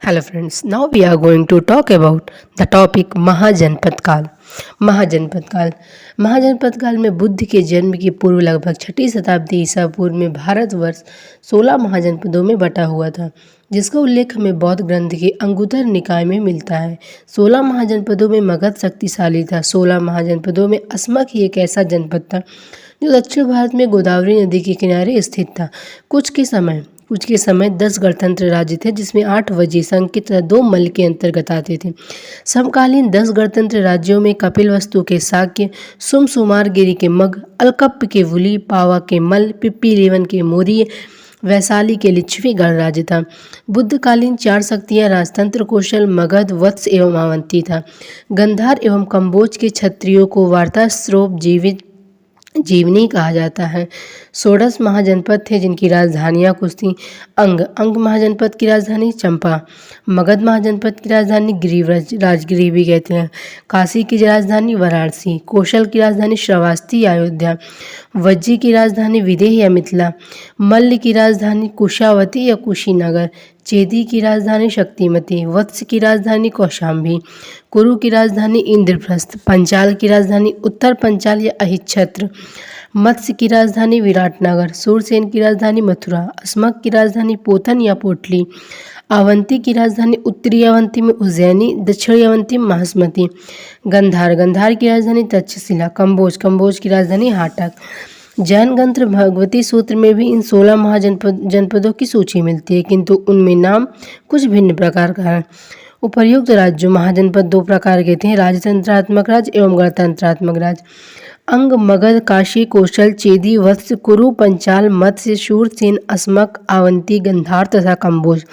Hello friends, now we are going to talk about the topic महाजनपद काल। महाजनपद काल में बुद्ध के जन्म की पूर्व लगभग 6ठी शताब्दी ईसा पूर्व में भारतवर्ष 16 महाजनपदों में बटा हुआ था, जिसका उल्लेख हमें बौद्ध ग्रंथ के अंगुत्तर निकाय में मिलता है। 16 महाजनपदों में मगध शक्तिशाली था। 16 महाजनपदों में अस्मक ही एक ऐसा जनपद था जो दक्षिण भारत में गोदावरी नदी के किनारे स्थित था। कुछ के समय 10 गणतंत्र राज्य थे, जिसमें 8 वज्जी संघ की तरह 2 मल्ल के अंतर्गत आते थे। समकालीन 10 गणतंत्र राज्यों में कपिलवस्तु के शाक्य, सुमसुमार गिरी के मग, अलकप्प के वुली, पावा के मल्ल, पिप्पीलीवन के मौर्य, वैशाली के लिच्छवी गणराज्य था। बुद्धकालीन 4 शक्तियाँ राजतंत्र कौशल, मगध, वत्स एवं अवंती था। गंधार एवं कम्बोज के क्षत्रियों को वार्ताश्रोप जीवनी कहा जाता है। 16 महाजनपद थे जिनकी राजधानियाँ कुछ थीं। अंग महाजनपद की राजधानी चंपा, मगध महाजनपद की राजधानी गिरिव्रज, राजगिरी भी कहते हैं, काशी की राजधानी वाराणसी, कौशल की राजधानी श्रावस्ती अयोध्या, वज्जी की राजधानी विदेह या मिथिला, मल्ल की राजधानी कुशावती या कुशीनगर, चेदी की राजधानी शक्तिमती, वत्स की राजधानी कौशाम्बी, कुरु की राजधानी इंद्रप्रस्थ, पंचाल की राजधानी उत्तर पंचाल या अहिच्छत्र, मत्स्य की राजधानी विराटनगर, सूरसेन की राजधानी मथुरा, अस्मक की राजधानी पोथन या पोटली, अवंती की राजधानी उत्तरी अवंती में उज्जैनी, दक्षिणी अवंती में महासमती, गंधार की राजधानी तक्षशिला, कम्बोज की राजधानी हाटक। जैन ग्रंथ भगवती सूत्र में भी इन 16 महाजनपदों की सूची मिलती है, किंतु उनमें नाम कुछ भिन्न प्रकार का है। उपर्युक्त राज्यों महाजनपद 2 प्रकार के थे, राजतंत्रात्मक राज्य एवं गणतंत्रात्मक राज्य। अंग मगध, काशी, कौशल, चेदी, वत्स, कुरु, पंचाल, मत्स्य, शूरसेन, अस्मक, आवंती, गंधार तथा कम्बोज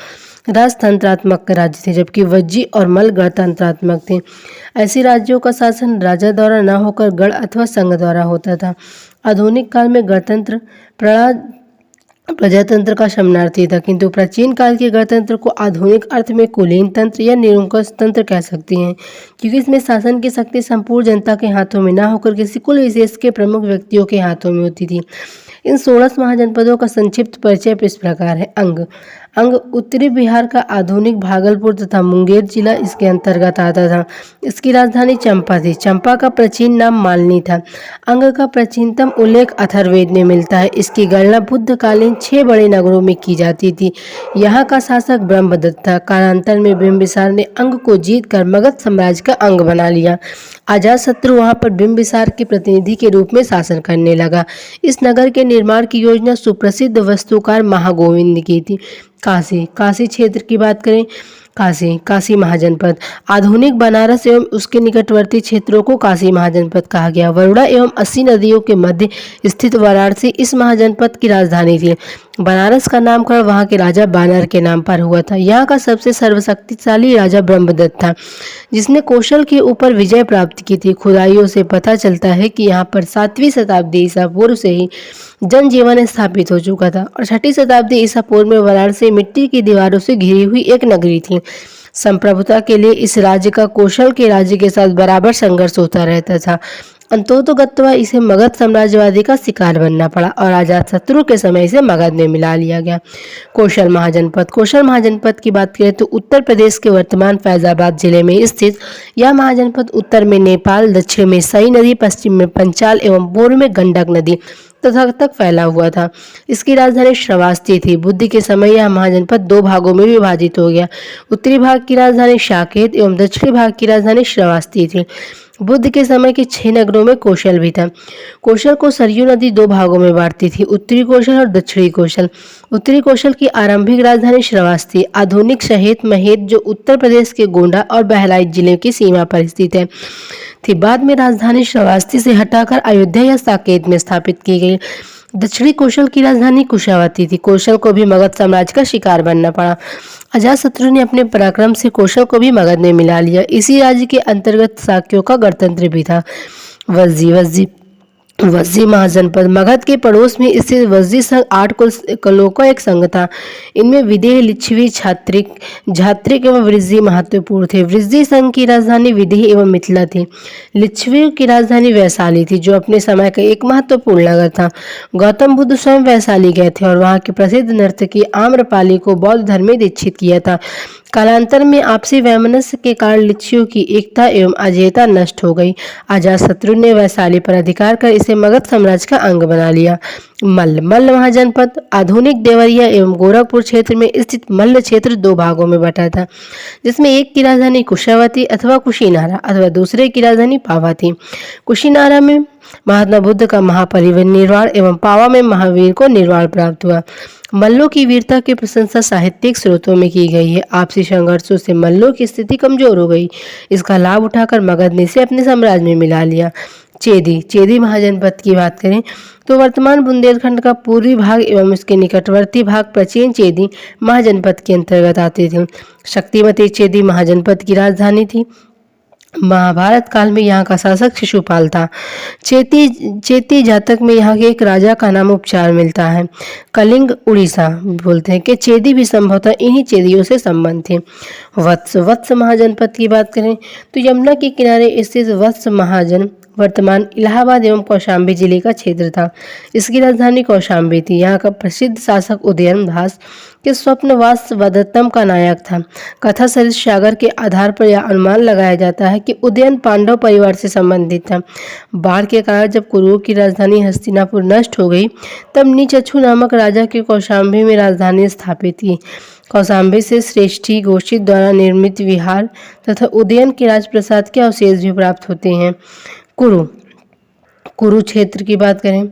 राजतंत्रात्मक राज्य थे, जबकि वज्जी और मल्ल गणतंत्रात्मक थे। ऐसे राज्यों का शासन राजा द्वारा न होकर गण अथवा संघ द्वारा होता था। आधुनिक काल में गणतंत्र प्रजातंत्र का शरणार्थी था, किंतु प्राचीन काल के गणतंत्र को आधुनिक अर्थ में कुलीन तंत्र या निरंकुश तंत्र कह सकते हैं, क्योंकि इसमें शासन की शक्ति संपूर्ण जनता के हाथों में न होकर किसी कुल विशेष के प्रमुख व्यक्तियों के हाथों में होती थी। इन 16 महाजनपदों का संक्षिप्त परिचय इस प्रकार है। अंग उत्तरी बिहार का आधुनिक भागलपुर तथा मुंगेर जिला इसके अंतर्गत आता था। इसकी राजधानी चंपा थी। चंपा का प्राचीन नाम मालनी था। अंग का प्राचीनतम उल्लेख अथर्ववेद में मिलता है। इसकी गणना बुद्धकालीन 6 बड़े नगरों में की जाती थी। यहाँ का शासक ब्रह्मदत्त था। कालांतर में बिंबिसार ने अंग को जीतकर मगध साम्राज्य का अंग बना लिया। अजातशत्रु वहाँ पर बिंबिसार के प्रतिनिधि के रूप में शासन करने लगा। इस नगर के निर्माण की योजना सुप्रसिद्ध वास्तुकार महागोविंद की थी। काशी क्षेत्र की बात करें, काशी महाजनपद आधुनिक बनारस एवं उसके निकटवर्ती क्षेत्रों को काशी महाजनपद कहा गया। वरुणा एवं 80 नदियों के मध्य स्थित वाराणसी इस महाजनपद की राजधानी थी। बनारस का नामकरण वहां के राजा बानर के नाम पर हुआ था। यहाँ का सबसे सर्वशक्तिशाली राजा ब्रह्मदत्त था, जिसने कौशल के ऊपर विजय प्राप्त की थी। खुदाइयों से पता चलता है कि यहाँ पर 7वीं शताब्दी ईसा पूर्व से ही जनजीवन स्थापित हो चुका था और 6ठी शताब्दी ईसा पूर्व में वाराणसी मिट्टी की दीवारों से घिरी हुई एक नगरी थी। संप्रभुता के लिए इस राज्य का कौशल के राज्य के साथ बराबर संघर्ष होता रहता था। अंततोगत्वा इसे मगध साम्राज्यवादी का शिकार बनना पड़ा और अजातशत्रु के समय इसे मगध में मिला लिया गया। कौशल महाजनपद की बात करें तो उत्तर प्रदेश के वर्तमान फैजाबाद जिले में स्थित यह महाजनपद उत्तर में नेपाल, दक्षिण में सई नदी, पश्चिम में पंचाल एवं पूर्व में गंडक नदी तक फैला हुआ था। इसकी राजधानी श्रावस्ती थी। बुद्ध के समय यह महाजनपद 2 भागों में विभाजित हो गया। उत्तरी भाग की राजधानी साकेत एवं दक्षिणी भाग की राजधानी श्रावस्ती थी। बुद्ध के समय के 6 नगरों में कौशल भी था। कौशल को सरयू नदी 2 भागों में बांटती थी, उत्तरी कौशल और दक्षिणी कौशल। उत्तरी कौशल की आरंभिक राजधानी श्रावस्ती आधुनिक शहेत महेत जो उत्तर प्रदेश के गोंडा और बहराइच जिले की सीमा पर स्थित है थी। बाद में राजधानी श्रावस्ती से हटाकर अयोध्या या साकेत में स्थापित की गई। दक्षिणी कौशल की राजधानी कुशावती थी। कौशल को भी मगध साम्राज्य का शिकार बनना पड़ा। अजातशत्रु ने अपने पराक्रम से कौशल को भी मगध में मिला लिया। इसी राज्य के अंतर्गत शाक्यों का गणतंत्र भी था। वज्जी महाजनपद मगध के पड़ोस में स्थित वज्जी संघ 8 कुलों का एक संघ था। इनमें विदेह, लिच्छवी, झात्रिक एवं वृज्जी महत्वपूर्ण थे। वृज्जी संघ की राजधानी विदेह एवं मिथिला थी। लिच्छवी की राजधानी वैशाली थी, जो अपने समय का एक महत्वपूर्ण नगर था। गौतम बुद्ध स्वयं वैशाली गए थे और वहां के प्रसिद्ध नर्तकी आम्रपाली को बौद्ध धर्म में दीक्षित किया था। कालांतर में आपसी वैमनस्य के कारण लिच्छियों की एकता एवं अजेयता नष्ट हो गई। अजातशत्रु ने वैशाली पर अधिकार कर इसे मगध साम्राज्य का अंग बना लिया। मल्ल महाजनपद आधुनिक देवरिया एवं गोरखपुर क्षेत्र में स्थित मल्ल क्षेत्र दो भागों में बटा था, जिसमें एक की राजधानी कुशावती अथवा कुशीनारा अथवा दूसरे की राजधानी पावा थी। कुशीनारा में महात्मा बुद्ध का महापरिनिर्वाण एवं पावा में महावीर को निर्वाण प्राप्त हुआ। मल्लों की वीरता की प्रशंसा साहित्यिक स्रोतों में की गई है। आपसी संघर्षों से मल्लों की स्थिति कमजोर हो गई। इसका लाभ उठाकर मगध ने इसे अपने साम्राज्य में मिला लिया। चेदी महाजनपद की बात करें तो वर्तमान बुंदेलखंड का पूर्वी भाग एवं उसके निकटवर्ती भाग प्राचीन चेदी महाजनपद के अंतर्गत आते थे। शक्तिमती चेदी महाजनपद की राजधानी थी। महाभारत काल में यहाँ का शासक शिशुपाल था। चेती जातक में यहाँ के एक राजा का नाम उपचार मिलता है। कलिंग उड़ीसा बोलते हैं कि चेदी भी संभवतः इन्हीं चेदियों से संबंध थे। वत्स महाजनपद की बात करें तो यमुना के किनारे स्थित वत्स महाजन वर्तमान इलाहाबाद एवं कौशाम्बी जिले का क्षेत्र था। इसकी राजधानी कौशाम्बी थी। यहाँ का प्रसिद्ध शासक उदयन दास के स्वप्नवास वदत्तम का नायक था। कथा सरित सागर के आधार पर यह अनुमान लगाया जाता है कि उदयन पांडव परिवार से संबंधित था। बाढ़ के कारण जब कुरुओं की राजधानी हस्तिनापुर नष्ट हो गई, तब नीचच्छू नामक राजा के कौशाम्बी में राजधानी स्थापित की। कौशाम्बी से श्रेष्ठी गोष्ठी द्वारा निर्मित विहार तथा उदयन के राजप्रसाद के अवशेष भी प्राप्त होते हैं। कुरु क्षेत्र की बात करें,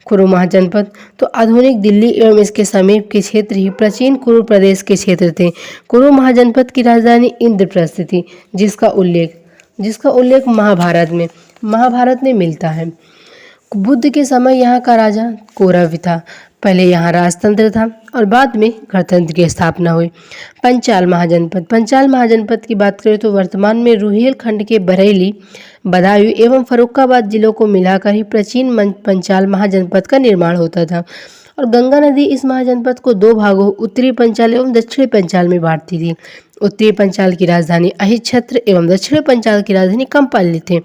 कुरु महाजनपद तो आधुनिक दिल्ली एवं इसके समीप के क्षेत्र ही प्राचीन कुरु प्रदेश के क्षेत्र थे। कुरु महाजनपद की राजधानी इंद्रप्रस्थ थी, जिसका उल्लेख महाभारत में मिलता है। बुद्ध के समय यहाँ का राजा कौरव था। पहले यहाँ राजतंत्र था और बाद में गणतंत्र की स्थापना हुई। पंचाल महाजनपद की बात करें तो वर्तमान में रुहेलखंड के बरेली, बदायूं एवं फर्रुखाबाद जिलों को मिलाकर ही प्राचीन पंचाल महाजनपद का निर्माण होता था और गंगा नदी इस महाजनपद को दो भागों उत्तरी पंचाल एवं दक्षिणी पंचाल में बांटती थी। उत्तरी पंचाल की राजधानी अहिच्छत्र एवं दक्षिणी पंचाल की राजधानी कंपाली थी।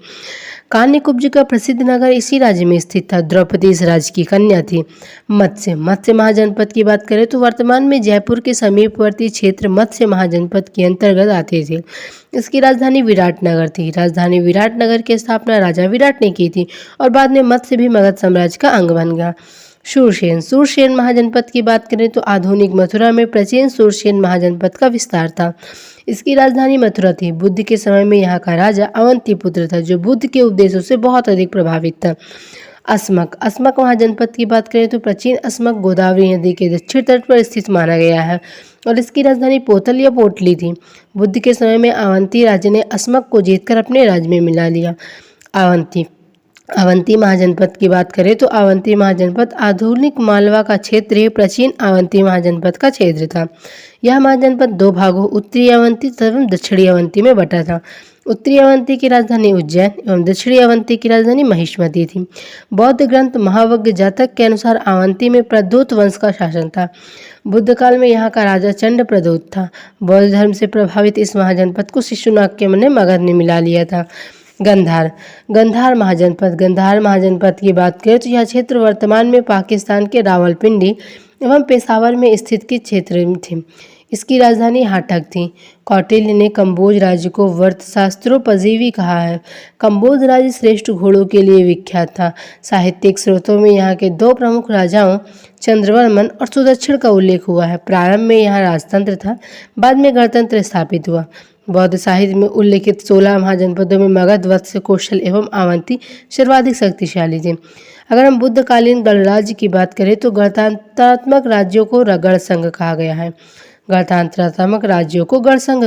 कान्यकुब्ज का प्रसिद्ध नगर इसी राज्य में स्थित था। द्रौपदी इस राज्य की कन्या थी। मत्स्य महाजनपद की बात करें तो वर्तमान में जयपुर के समीपवर्ती क्षेत्र मत्स्य महाजनपद के अंतर्गत आते थे। इसकी राजधानी विराटनगर थी। राजधानी विराटनगर की स्थापना राजा विराट ने की थी और बाद में मत्स्य भी मगध साम्राज्य का अंग बन गया। सूरसेन महाजनपद की बात करें तो आधुनिक मथुरा में प्राचीन सूरसेन महाजनपद का विस्तार था। इसकी राजधानी मथुरा थी। बुद्ध के समय में यहाँ का राजा अवंती पुत्र था, जो बुद्ध के उपदेशों से बहुत अधिक प्रभावित था। अस्मक महाजनपद की बात करें तो प्राचीन अस्मक गोदावरी नदी के दक्षिण तट पर स्थित माना गया है और इसकी राजधानी पोतल या पोटली थी। बुद्ध के समय में अवंती राज्य ने अस्मक को जीतकर अपने राज्य में मिला लिया। अवंती महाजनपद की बात करें तो अवंती महाजनपद आधुनिक मालवा का क्षेत्र ही प्राचीन अवंती महाजनपद का क्षेत्र था। यह महाजनपद दो भागों उत्तरी अवंती एवं दक्षिणी अवंती में बटा था। उत्तरी अवंती की राजधानी उज्जैन एवं दक्षिणी अवंती की राजधानी महिष्मती थी। बौद्ध ग्रंथ महावज्ञ जातक के अनुसार अवंती में प्रद्योत वंश का शासन था। बुद्ध काल में यहाँ का राजा चंड प्रद्योत था। बौद्ध धर्म से प्रभावित इस महाजनपद को शिशुनाग के ने मगध ने मिला लिया था। गंधार महाजनपद की बात करें तो यह क्षेत्र वर्तमान में पाकिस्तान के रावलपिंडी एवं पेशावर में स्थित के क्षेत्र में थे। इसकी राजधानी हाटक थी। कौटिल्य ने कंबोज राज्य को वर्थशास्त्रोपजीवी कहा है। कंबोज राज्य श्रेष्ठ घोड़ों के लिए विख्यात था। साहित्यिक स्रोतों में यहाँ के दो प्रमुख राजाओं चंद्रवर्मन और सुदक्षिण का उल्लेख हुआ है। प्रारंभ में यहाँ राजतंत्र था, बाद में गणतंत्र स्थापित हुआ। बौद्ध साहित्य में उल्लेखित 16 महाजनपदों में मगध, वत्स, कौशल एवं अवंती सर्वाधिक शक्तिशाली थे। अगर हम बुद्धकालीन गणराज्य की बात करें तो गणतंत्रात्मक राज्यों को गण संघ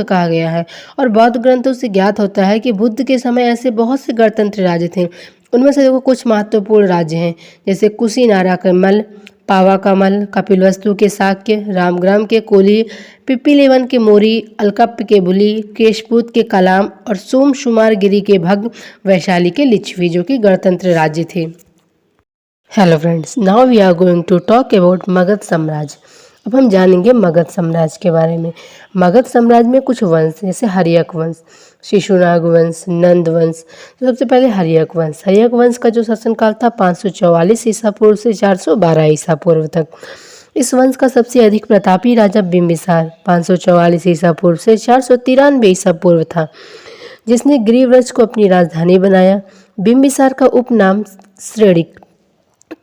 कहा गया है और बौद्ध ग्रंथों से ज्ञात होता है कि बुद्ध के समय ऐसे बहुत से गणतंत्र राज्य थे। उनमें से देखो कुछ महत्वपूर्ण राज्य हैं, जैसे कुशीनारा का मल्ल, पावा का मल्ल, कपिलवस्तु के शाक्य, रामग्राम के कोली, पिपीलेवन के मोरी, अलकप्प के बुली, केशपुत के कलाम और सोमशुमारगिरी के भग, वैशाली के लिच्छवी, जो कि गणतंत्र राज्य थे। Hello friends, now we are going to talk about Magadh साम्राज्य। अब हम जानेंगे मगध साम्राज्य के बारे में। मगध साम्राज्य में कुछ वंश जैसे हर्यक वंश, शिशुनाग वंश, नंद वंश। तो सबसे पहले हर्यक वंश का जो शासनकाल था 544 ईसा पूर्व से 412 ईसा पूर्व तक। इस वंश का सबसे अधिक प्रतापी राजा बिंबिसार 544 ईसा पूर्व से 493 ईसा पूर्व था, जिसने गिरिव्रज को अपनी राजधानी बनाया। बिंबिसार का उपनाम श्रेणिक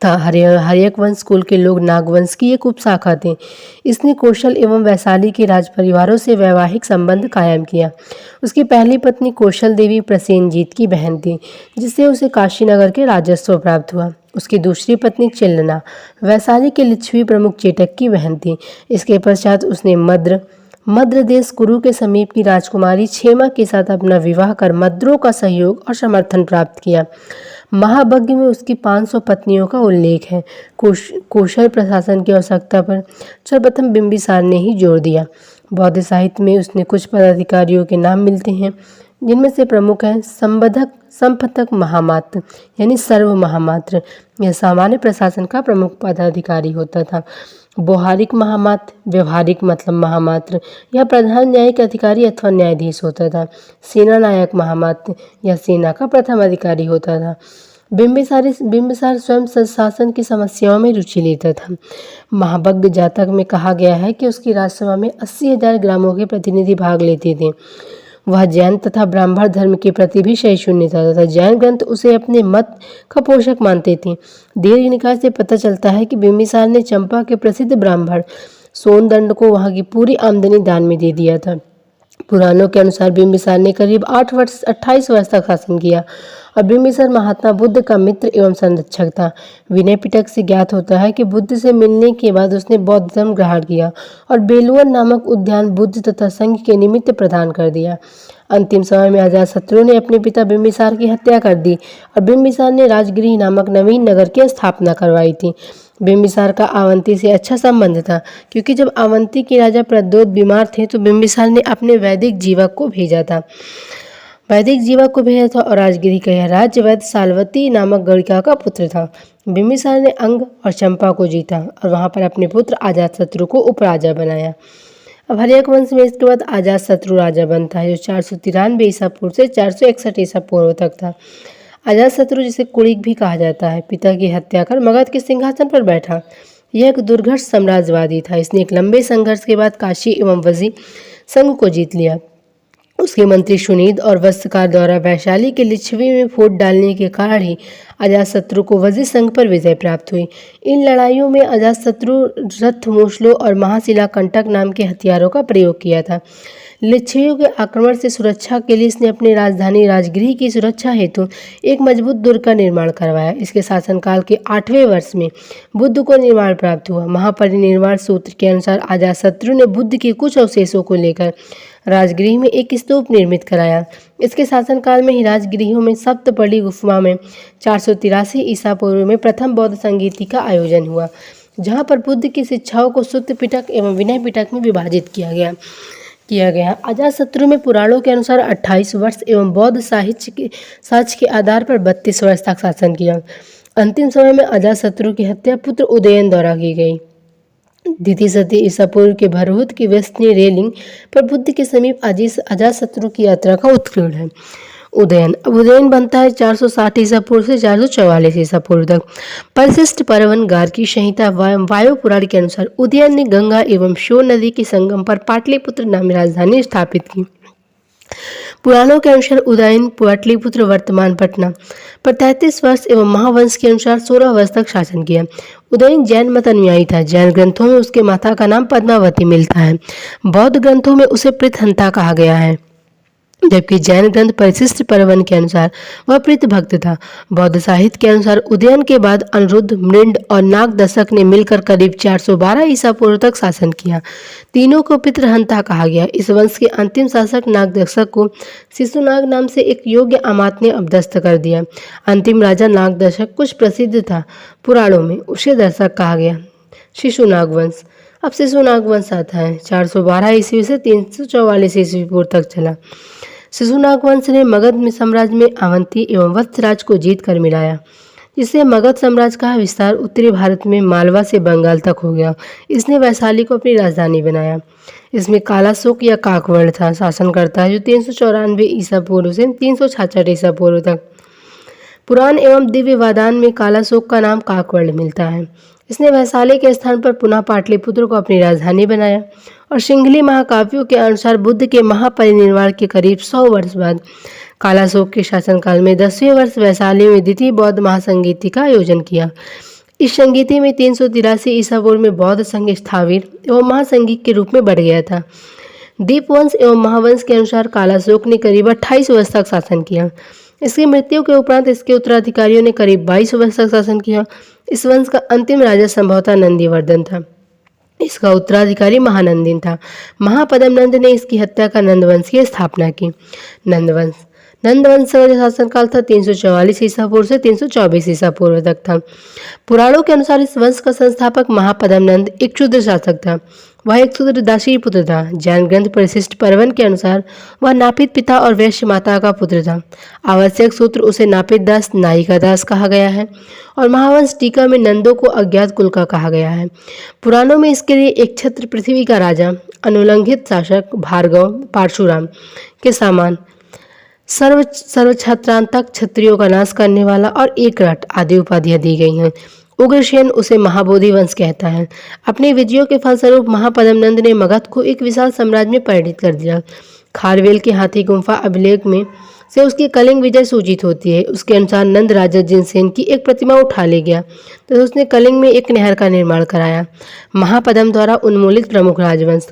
था। हर्यक वंश कुल के लोग नागवंश की एक उपशाखा थे। इसने कौशल एवं वैशाली के राज परिवारों से वैवाहिक संबंध कायम किया। उसकी पहली पत्नी कौशल देवी प्रसेनजीत की बहन थी, जिससे उसे काशीनगर के राजस्व प्राप्त हुआ। उसकी दूसरी पत्नी चिल्लना वैशाली के लिच्छवी प्रमुख चेटक की बहन थी। इसके पश्चात उसने मद्र देश कुरु के समीप की राजकुमारी क्षेमा के साथ अपना विवाह कर मद्रों का सहयोग और समर्थन प्राप्त किया। महाभाग्य में उसकी 500 पत्नियों का उल्लेख है। कौशल प्रशासन की आवश्यकता पर सर्वप्रथम बिंबिसार ने ही जोर दिया। बौद्ध साहित्य में उसने कुछ पदाधिकारियों के नाम मिलते हैं, जिनमें से प्रमुख हैं संपथक महामात्र यानी सर्व महामात्र। यह सामान्य प्रशासन का प्रमुख पदाधिकारी होता था। व्यवहारिक महामात्र, व्यवहारिक मतलब महामात्र, यह प्रधान न्यायिक अधिकारी अथवा न्यायाधीश होता था। सेना नायक महामात्र, यह सेना का प्रथम अधिकारी होता था। बिंबिसार स्वयं शासन की समस्याओं में रुचि लेता था। महाभग्य जातक में कहा गया है कि उसकी राजसभा में 80,000 ग्रामों के प्रतिनिधि भाग लेते थे। वह जैन तथा ब्राह्मण धर्म के प्रति भी सहिष्णु था तथा जैन ग्रंथ उसे अपने मत का पोषक मानते थे। दीर्घ निकाय से पता चलता है कि बिंबिसार ने चंपा के प्रसिद्ध ब्राह्मण सोनदंड को वहां की पूरी आमदनी दान में दे दिया था। पुराणों के अनुसार बिंबिसार ने करीब 28 वर्ष तक शासन किया और बिंबिसार महात्मा बुद्ध का मित्र एवं संरक्षक था। विनय पिटक से ज्ञात होता है कि बुद्ध से मिलने के बाद उसने बौद्ध धर्म ग्रहण किया और बेलुवन नामक उद्यान बुद्ध तथा संघ के निमित्त प्रदान कर दिया। अंतिम समय में अजातशत्रु ने अपने पिता बिंबिसार की हत्या कर दी और बिंबिसार ने राजगृह नामक नवीन नगर की स्थापना करवाई थी। बिंबिसार का अवंती से अच्छा संबंध था, क्योंकि जब अवंती के राजा प्रद्योत बीमार थे तो बिंबिसार ने अपने वैदिक जीवक को भेजा था और राजगिरी का यह राज्य वैद्य साल्वती नामक गणिका का पुत्र था। बिंबिसार ने अंग और चंपा को जीता और वहां पर अपने पुत्र अजातशत्रु को उपराजा बनाया। अब हर्यक वंश में इसके बाद अजातशत्रु राजा बनता है, जो 493 ईसा पूर्व से 461 ईसा पूर्व तक था। अजातशत्रु, जिसे कुणिक भी कहा जाता है, पिता की हत्या कर मगध के सिंहासन पर बैठा। यह एक दुर्घट साम्राज्यवादी था। इसने एक लंबे संघर्ष के बाद काशी एवं वजी संघ को जीत लिया। उसके मंत्री सुनीद और वस्त्रकार द्वारा वैशाली के लिच्छवी में फूट डालने के कारण ही अजातशत्रु को वजी संघ पर विजय प्राप्त हुई। इन लड़ाइयों में अजातशत्रु रथ, मूसलों और महाशिला कंटक नाम के हथियारों का प्रयोग किया था। लिच्छवियों के आक्रमण से सुरक्षा के लिए इसने अपनी राजधानी राजगृह की सुरक्षा हेतु एक मजबूत दुर्ग का निर्माण करवाया। इसके शासनकाल के 8वें वर्ष में बुद्ध को निर्माण प्राप्त हुआ। महापरिनिर्वाण सूत्र के अनुसार अजातशत्रु ने बुद्ध के कुछ अवशेषों को लेकर राजगृह में एक स्तूप निर्मित कराया। इसके शासनकाल में ही राजगृहों में सप्तपदी गुफा में 483 ईसा पूर्व में प्रथम बौद्ध संगीति का आयोजन हुआ, जहाँ पर बुद्ध की शिक्षाओं को सुत्त पिटक एवं विनय पिटक में विभाजित किया गया। अजातशत्रु में पुराणों के अनुसार 28 वर्ष एवं बौद्ध साक्ष्य के आधार पर 32 वर्ष तक शासन किया। अंतिम समय में अजातशत्रु की हत्या पुत्र उदयन द्वारा की गई। द्वितीय शती ईसा पूर्व के भरहुत की वेस्टनी रेलिंग पर बुद्ध के समीप अजातशत्रु की यात्रा का उत्कीर्ण है। उदयन बनता है 460 ईसा पूर्व से 444 ईसा पूर्व तक। परिशिष्ट परवन गार्गी संहिता वायु पुराण के अनुसार उदयन ने गंगा एवं शोर नदी के संगम पर पाटलिपुत्र नामी राजधानी स्थापित की। पुराणों के अनुसार उदयन पाटलिपुत्र वर्तमान पटना पर 33 वर्ष एवं महावंश के अनुसार 16 वर्ष तक शासन किया। उदयन जैन मत अनुयायी था। जैन ग्रंथों में उसके माता का नाम पद्मावती मिलता है। बौद्ध ग्रंथों में उसे पृथहंता कहा गया है, जबकि जैन ग्रंथ परिशिष्ट परवन के अनुसार वह प्रीत भक्त था। बौद्ध साहित्य के अनुसार उदयन के बाद अनिरुद्ध, मृड और नागदशक ने मिलकर करीब 412 ईसा पूर्व तक शासन किया। तीनों को पितृहंता कहा गया। इस वंश के अंतिम शासक नागदशक को शिशुनाग नाम से एक योग्य अमात्य ने अपदस्थ कर दिया। अंतिम राजा नागदशक कुछ प्रसिद्ध था। पुराणों में उसे दर्शक कहा गया। शिशुनाग वंश। अब शिशुनाग वंश आता है 412 ईस्वी से 344 ईस्वी पूर्व तक चला। शिशुनाग वंश ने मगध में साम्राज्य में अवंती एवं वत्सराज को जीत कर मिलाया, जिससे मगध साम्राज्य का विस्तार उत्तरी भारत में मालवा से बंगाल तक हो गया। इसने वैशाली को अपनी राजधानी बनाया। इसमें कालाशोक या काकवर्ण था शासन करता है, जो 394 ईसा पूर्व से 366 ईसा पूर्व तक। पुराण एवं दिव्य वादान में कालाशोक का नाम काकवर्ण मिलता है। इसने वैशाली के स्थान पर पुनः पाटलिपुत्र को अपनी राजधानी बनाया और सिंघली महाकाव्यों के अनुसार बुद्ध के महापरिनिर्वाण के करीब 100 वर्ष बाद कालाशोक के शासनकाल में 10वें वर्ष वैशाली में द्वितीय बौद्ध महासंगीति का आयोजन किया। इस संगीति में 383 ईसा पूर्व में बौद्ध संघ स्थावीर एवं महासंगीत के रूप में बढ़ गया था। दीपवंश एवं महावंश के अनुसार कालाशोक ने करीब 28 वर्ष तक शासन किया। इसकी मृत्यु के उपरांत इसके उत्तराधिकारियों ने करीब 22 वर्ष तक शासन किया। इस वंश का अंतिम राजा संभवतः नंदीवर्धन था। इसका उत्तराधिकारी महानंदिन था। महापद्म नंद ने इसकी हत्या कर नंदवंश की स्थापना की। नंदवंश का शासनकाल था 344 ईसा पूर्व से 324 ईसा पूर्व तक था। पुराणों के अनुसार इस वंश का संस्थापक महापद्म नंद एक क्षुद्र शासक था। वह एक शूद्र दासी पुत्र था। जैन ग्रंथ परिशिष्ट परवन के अनुसार वह नापित पिता और वैश्य माता का पुत्र था। आवश्यक सूत्र उसे नापित दास नायिका दास कहा गया है और महावंश टीका में नंदों को अज्ञात कुल का कहा गया है। पुराणों में इसके लिए एक छत्र पृथ्वी का राजा, अनुल्लंघित शासक, भार्गव, परशुराम के समान सर्वछत्रांतक, क्षत्रियों का नाश करने वाला और एक रट आदि उपाधियां दी गई हैं। उग्रसेन उसे महाबोधि वंश कहता है। अपनी विजयों के फलस्वरूप महापद्म नंद ने मगध को एक विशाल साम्राज्य में परिणत कर दिया। खारवेल के हाथी गुम्फा अभिलेख में से उसकी कलिंग विजय सूचित होती है। उसके अनुसार नंद राजा जिनसेन की एक प्रतिमा उठा ले गया तो उसने कलिंग में एक नहर का निर्माण कराया। महापद्म द्वारा उन्मूलित प्रमुख राजवंश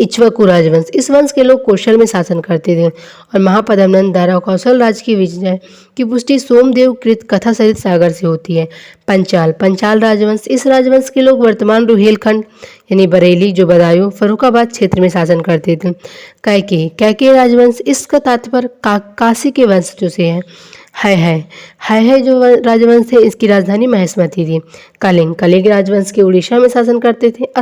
इक्ष्वाकु राजवंश। इस वंश के लोग कौशल में शासन करते थे और महापद्म नंद द्वारा कौशल राज की विजय की पुष्टि सोमदेव कृत कथा सहित सागर से होती है। पंचाल राजवंश। इस राजवंश के लोग वर्तमान रुहेलखंड यानी बरेली, जो बदायूं, फर्रुखाबाद क्षेत्र में शासन करते थे। कैकेयी राजवंश। इसका तात्पर्य काशी के वंशजों से है जो राजवंश है, इसकी राजधानी महिष्मती थी। कलिंग राजवंश के उड़ीसा में शासन करते थे।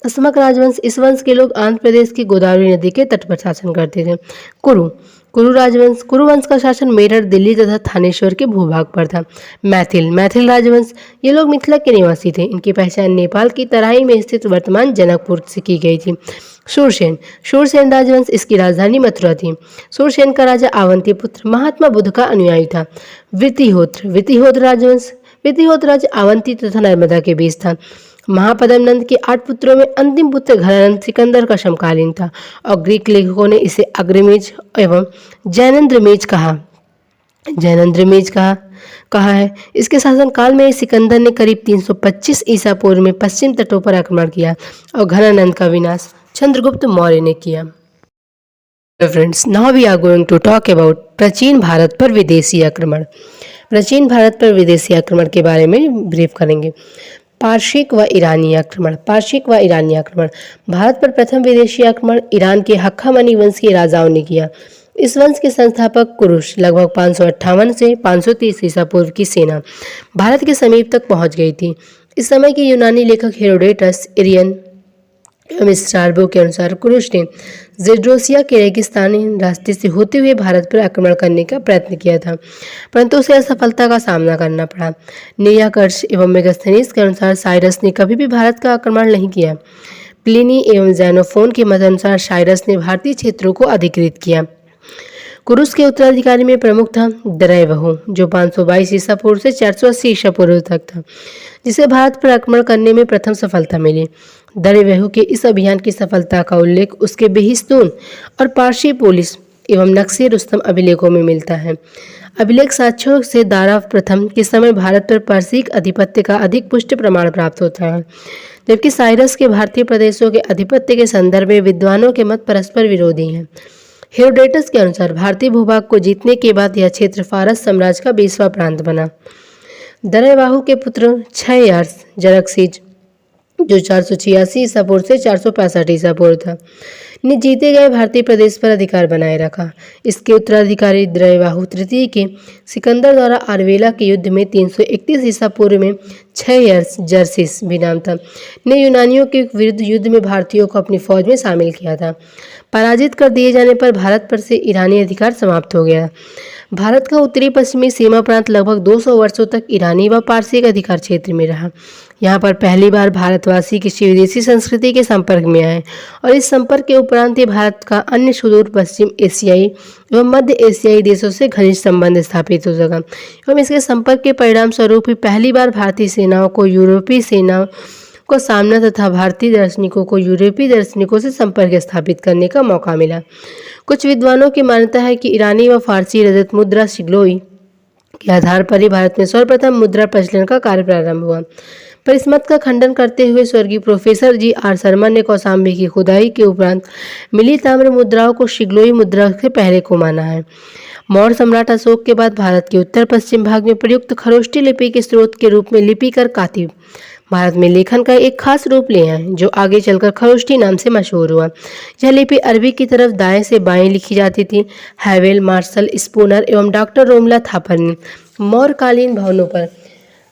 अस्मक राजवंश। इस वंश के लोग आंध्र प्रदेश की गोदावरी नदी के तट पर शासन करते थे। कुरु राजवंश। कुरु वंश का शासन मेरठ, दिल्ली तथा थानेश्वर के भूभाग पर था। मैथिल राजवंश। ये लोग मिथिला के निवासी थे। इनकी पहचान नेपाल की तराई में स्थित वर्तमान जनकपुर से की गई थी। शूरसेन राजवंश। इसकी राजधानी मथुरा थी। शूरसेन का राजा अवंती पुत्र महात्मा बुद्ध का अनुयायी था। वितिहोत्र राजवंश। वितिहोत्र राज्य अवंती तथा नर्मदा के बीच था। महापद्म नंद के 8 पुत्रों में अंतिम पुत्र घनानंद सिकंदर का समकालीन था और ग्रीक लेखकों ने इसे अग्रमेज एवं जैनेंद्रमेज कहा है। इसके शासनकाल में सिकंदर ने करीब 325 ईसा पूर्व में पश्चिम तटों पर आक्रमण किया और घनानंद का विनाश चंद्रगुप्त मौर्य ने किया। Friends, now we are going to talk about प्राचीन भारत पर विदेशी आक्रमण। प्राचीन भारत पर विदेशी आक्रमण के बारे में ब्रीफ करेंगे। पारसिक व ईरानी आक्रमण। भारत पर प्रथम विदेशी आक्रमण ईरान के हक्कामनी वंश के राजाओं ने किया। इस वंश के संस्थापक कुरुश लगभग 558 से 530 ईसा पूर्व की सेना भारत के समीप तक पहुंच गई थी। इस समय के यूनानी लेखक हेरोडेटस, एरियन एवं स्ट्राबो के अनुसार कुरुश ने जेड्रोसिया के रेगिस्तानी रास्ते से होते हुए भारत पर आक्रमण करने का प्रयत्न किया था, परंतु उसे असफलता का सामना करना पड़ा। नियाकर्ष एवं मेगास्थनीज के अनुसार साइरस ने कभी भी भारत का आक्रमण नहीं किया। प्लिनी एवं ज़ेनोफोन के मतानुसार साइरस ने भारतीय क्षेत्रों को अधिकृत किया। कुरुश के उत्तराधिकारी में प्रमुख था दरैवहु, जो 522 ईसा पूर्व से 480 ईसा पूर्व तक था, जिसे भारत पर आक्रमण करने में प्रथम सफलता मिली। दरैवहु के इस अभियान की सफलता का उल्लेख उसके बेहिस्तून और पारसी पुलिस एवं नक्शे रुस्तम अभिलेखों में मिलता है। अभिलेख साक्ष्यों से दारा प्रथम के समय भारत पर पारसिक आधिपत्य का अधिक पुष्ट प्रमाण प्राप्त होता है, जबकि साइरस के भारतीय प्रदेशों के आधिपत्य के संदर्भ में विद्वानों के मत परस्पर विरोधी हैं। हेरोडेटस के अनुसार भारतीय भूभाग को जीतने के बाद यह क्षेत्र फारस साम्राज्य का 20वां प्रांत बना। दरैवाहु के पुत्र क्षययार्स जरक्सिज, जो 486 ईसा पूर्व से 465 ईसा पूर्व था, ने जीते गए भारतीय प्रदेश पर अधिकार बनाए रखा। इसके उत्तराधिकारी दरैवाहु तृतीय के सिकंदर द्वारा आरवेला के युद्ध में 331 ईसा पूर्व में क्षययार्स जरसिस भी नाम था, ने यूनानियों के विरुद्ध युद्ध में भारतीयों को अपनी फौज में शामिल किया था। पराजित कर दिए जाने पर भारत पर से ईरानी अधिकार समाप्त हो गया। भारत का उत्तरी पश्चिमी सीमा प्रांत लगभग 200 वर्षों तक ईरानी व पारसी अधिकार क्षेत्र में रहा। यहाँ पर पहली बार भारतवासी किसी विदेशी संस्कृति के संपर्क में आए और इस संपर्क के उपरांत ही भारत का अन्य सुदूर पश्चिम एशियाई एवं मध्य एशियाई देशों से घनिष्ठ संबंध स्थापित हो सका एवं इसके संपर्क के परिणाम स्वरूप ही पहली बार भारतीय सेनाओं को यूरोपीय सेनाओं को सामना तथा भारतीय दार्शनिकों को यूरोपीय दार्शनिकों से संपर्क स्थापित करने का मौका मिला। कुछ विद्वानों की मान्यता है कि ईरानी व फारसी रजत मुद्रा शिग्लोई के आधार पर ही भारत में सर्वप्रथम मुद्रा प्रचलन का कार्य प्रारंभ हुआ। पर इस मत का खंडन करते हुए स्वर्गीय प्रोफेसर जी.आर. शर्मा ने कौशाम्बी की खुदाई के उपरांत मिली ताम्र मुद्राओं को शिग्लोई मुद्रा से पहले को माना है। मौर्य सम्राट अशोक के बाद भारत के उत्तर पश्चिम भाग में प्रयुक्त खरोष्ठी लिपि के स्रोत के रूप में लिपिकर कातिब भारत में लेखन का एक खास रूप ले आए, जो आगे चलकर खरोष्ठी नाम से मशहूर हुआ। यह लिपि अरबी की तरफ दाएं से बाएं लिखी जाती थी। हैवेल, मार्शल, स्पूनर एवं डॉक्टर रोमला थापर ने मौर्यकालीन भवनों पर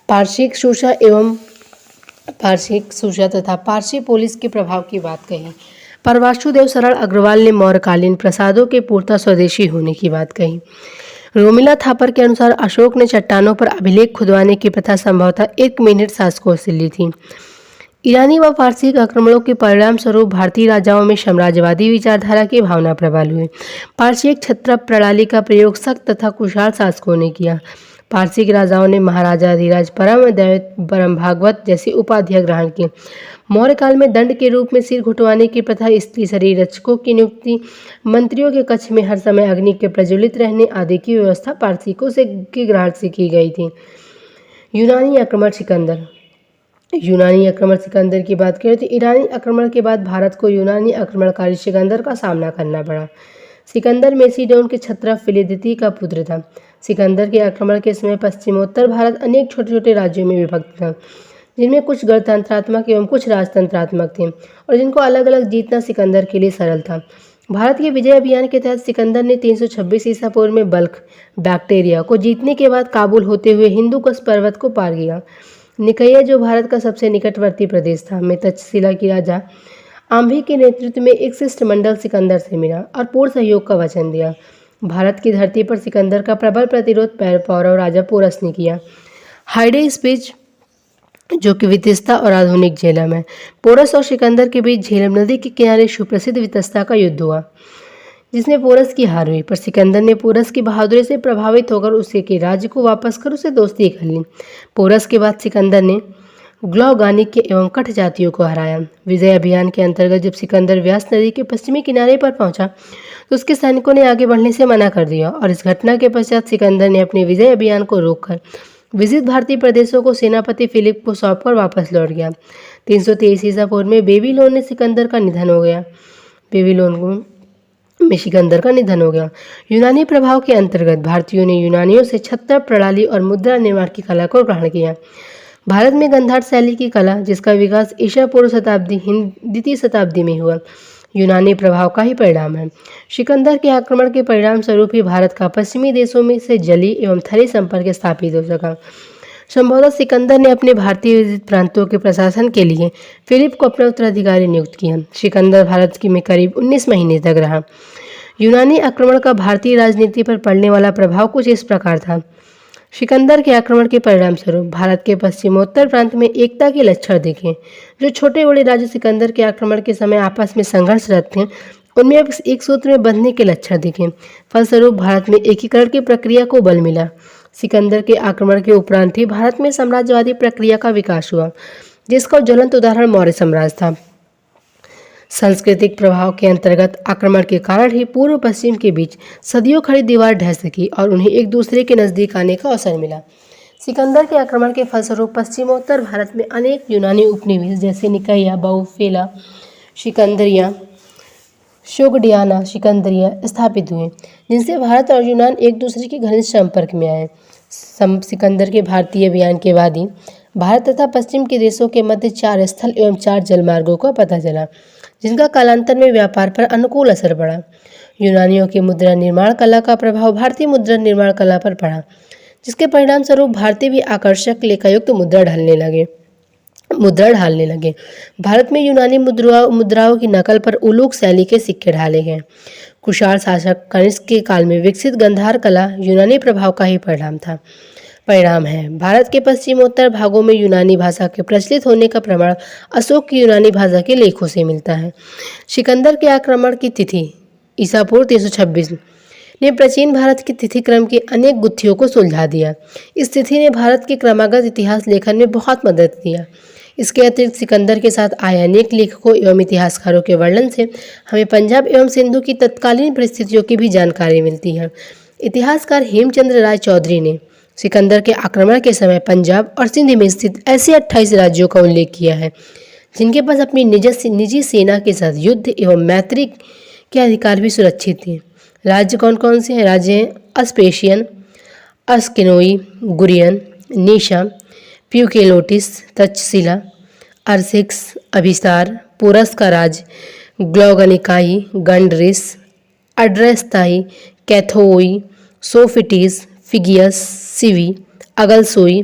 पारसिक सूषा तथा पारसी पोलिस के प्रभाव की बात कही। पर वासुदेव सरल अग्रवाल ने मौर्यकालीन प्रसादों के पूर्णतः स्वदेशी होने की बात कही। रोमिला थापर के अनुसार अशोक ने चट्टानों पर अभिलेख खुदवाने की प्रथा संभवतः 1 मिनट शासकों से ली थी। ईरानी व फारसी आक्रमणों के परिणाम स्वरूप भारतीय राजाओं में साम्राज्यवादी विचारधारा की भावना प्रबल हुई। पारसी क्षत्रप प्रणाली का प्रयोग सख्त तथा कुशल शासकों ने किया। पारसी के राजाओं ने महाराजा धीराज, परम दैवत, परम भागवत जैसी उपाधियां ग्रहण की। मौर्य काल में दंड के रूप में सिर घुटवाने की प्रथा, स्त्री शरीर रक्षकों की नियुक्ति, मंत्रियों के कक्ष में हर समय अग्नि के प्रज्वलित रहने आदि की व्यवस्था पारसिकों से की ग्रहण से की गई थी। यूनानी आक्रमण सिकंदर की बात करें तो ईरानी आक्रमण के बाद भारत को यूनानी आक्रमणकारी सिकंदर का सामना करना पड़ा। सिकंदर मेसिडोन के क्षत्रप फिलिदिती का पुत्र था। सिकंदर के आक्रमण के समय पश्चिमोत्तर भारत अनेक छोटे छोटे राज्यों में विभक्त था, जिनमें कुछ गणतंत्रात्मक एवं कुछ राजतंत्रात्मक थे और जिनको अलग अलग जीतना सिकंदर के लिए सरल था। भारत के विजय अभियान के तहत सिकंदर ने 326 ईसा पूर्व में बल्ख बैक्टेरिया को जीतने के बाद काबुल होते हुए हिंदुकुश पर्वत को पार किया। निकैया, जो भारत का सबसे निकटवर्ती प्रदेश था, में तक्षशिला की राजा आम्भी के नेतृत्व में एक शिष्टमंडल सिकंदर से मिला और पूर्ण सहयोग का वचन दिया। भारत की धरती पर सिकंदर का प्रबल प्रतिरोध पौरव राजा पोरस ने किया। हाइडे स्पीच, जो कि वितस्ता और आधुनिक झेलम है, पोरस और सिकंदर के बीच झेलम नदी के किनारे सुप्रसिद्ध वितस्ता का युद्ध हुआ, जिसमें पोरस की हार हुई। पर सिकंदर ने पोरस की बहादुरी से प्रभावित होकर उसे के राज्य को वापस कर उसे दोस्ती कर ली। पोरस के बाद सिकंदर ने ग्लौगानिक के एवं कठ जातियों को हराया। विजय अभियान के अंतर्गत जब सिकंदर व्यास नदी के पश्चिमी किनारे पर पहुंचा तो उसके सैनिकों ने आगे बढ़ने से मना कर दिया और इस घटना के पश्चात सिकंदर ने अपने विजय अभियान को रोककर विजित भारतीय प्रदेशों को सेनापति फिलिप को सौंपकर वापस लौट गया। 323 ईसा पूर्व में बेबीलोन में सिकंदर का निधन हो गया। यूनानी प्रभाव के अंतर्गत भारतीयों ने यूनानियों से छत्र प्रणाली और मुद्रा निर्माण की कला को ग्रहण किया। भारत में गंधार शैली की कला, जिसका विकास ईसा पूर्व द्वितीय शताब्दी में हुआ, यूनानी प्रभाव का ही परिणाम है। सिकंदर के आक्रमण के परिणाम स्वरूप ही भारत का पश्चिमी देशों में से जली एवं थली संपर्क स्थापित हो सका। संभवतः सिकंदर ने अपने भारतीय विजित प्रांतों के प्रशासन के लिए फिलिप को अपना उत्तराधिकारी नियुक्त किया। सिकंदर भारत में करीब 19 महीने तक रहा। यूनानी आक्रमण का भारतीय राजनीति पर पड़ने वाला प्रभाव कुछ इस प्रकार था। सिकंदर के आक्रमण के परिणाम स्वरूप भारत के पश्चिमोत्तर प्रांत में एकता के लक्षण दिखे। जो छोटे बड़े राज्य सिकंदर के आक्रमण के समय आपस में संघर्षरत थे, उनमें अब एक सूत्र में बंधने के लक्षण दिखे। फलस्वरूप भारत में एकीकरण की प्रक्रिया को बल मिला। सिकंदर के आक्रमण के उपरांत ही भारत में साम्राज्यवादी प्रक्रिया का विकास हुआ, जिसका ज्वलंत उदाहरण मौर्य साम्राज्य था। सांस्कृतिक प्रभाव के अंतर्गत आक्रमण के कारण ही पूर्व पश्चिम के बीच सदियों खड़ी दीवार ढह सकी और उन्हें एक दूसरे के नजदीक आने का अवसर मिला। सिकंदर के आक्रमण के फलस्वरूप पश्चिमोत्तर भारत में अनेक यूनानी उपनिवेश जैसे निकैया, बाउफेला, सिकंदरिया, शोगडियाना, सिकंदरिया स्थापित हुए, जिनसे भारत और यूनान एक दूसरे के घनिष्ठ संपर्क में आए। सिकंदर के भारतीय अभियान के बाद ही भारत तथा पश्चिम के देशों के मध्य 4 स्थल एवं 4 जलमार्गों का पता चला, जिनका कालांतर में व्यापार पर अनुकूल असर पड़ा। यूनानियों की मुद्रा निर्माण कला का प्रभाव भारतीय मुद्रा निर्माण कला पर पड़ा, जिसके परिणाम स्वरूप भारतीय भी आकर्षक लेखायुक्त मुद्रा ढालने लगे। भारत में यूनानी मुद्राओं की नकल पर उलूक शैली के सिक्के ढाले गए। कुषाण शासक कनिष्क के काल में विकसित गंधार कला यूनानी प्रभाव का ही परिणाम था। परिणाम है। भारत के पश्चिमोत्तर भागों में यूनानी भाषा के प्रचलित होने का प्रमाण अशोक की यूनानी भाषा के लेखों से मिलता है। सिकंदर के आक्रमण की तिथि ईसा पूर्व 326 ने प्राचीन भारत के तिथि क्रम की अनेक गुत्थियों को सुलझा दिया। इस तिथि ने भारत के क्रमागत इतिहास लेखन में बहुत मदद किया। इसके अतिरिक्त सिकंदर के साथ आए अनेक लेखकों एवं इतिहासकारों के वर्णन से हमें पंजाब एवं सिंधु की तत्कालीन परिस्थितियों की भी जानकारी मिलती है। इतिहासकार हेमचंद्र राय चौधरी ने सिकंदर के आक्रमण के समय पंजाब और सिंध में स्थित ऐसे 28 राज्यों का उल्लेख किया है जिनके पास अपनी निजी सेना के साथ युद्ध एवं मैत्री के अधिकार भी सुरक्षित थे। राज्य कौन कौन से हैं? राज्य हैं अस्पेशियन, अस्किनोई, गुरियन, निशा, प्यूकेलोटिस, तक्षशिला, अर्सिक्स, अभिसार, पोरस का राज, ग्लौगनिकाई, गंडरिस, अड्रेस्ताई, कैथोई, सोफिटिस, फिगियस, सिवी, अगलसोई,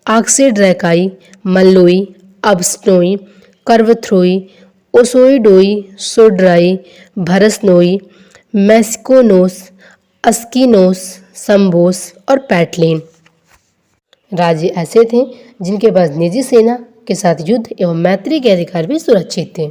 आक्सीड्रैकाई, मल्लोई, अब्सनोई, कर्वथ्रोई, ओसोइडोई, सोड्राई, भरसनोई, मैस्कोनोस, अस्कीनोस, संबोस और पैटलिन राज्य ऐसे थे जिनके पास निजी सेना के साथ युद्ध एवं मैत्री के अधिकार भी सुरक्षित थे।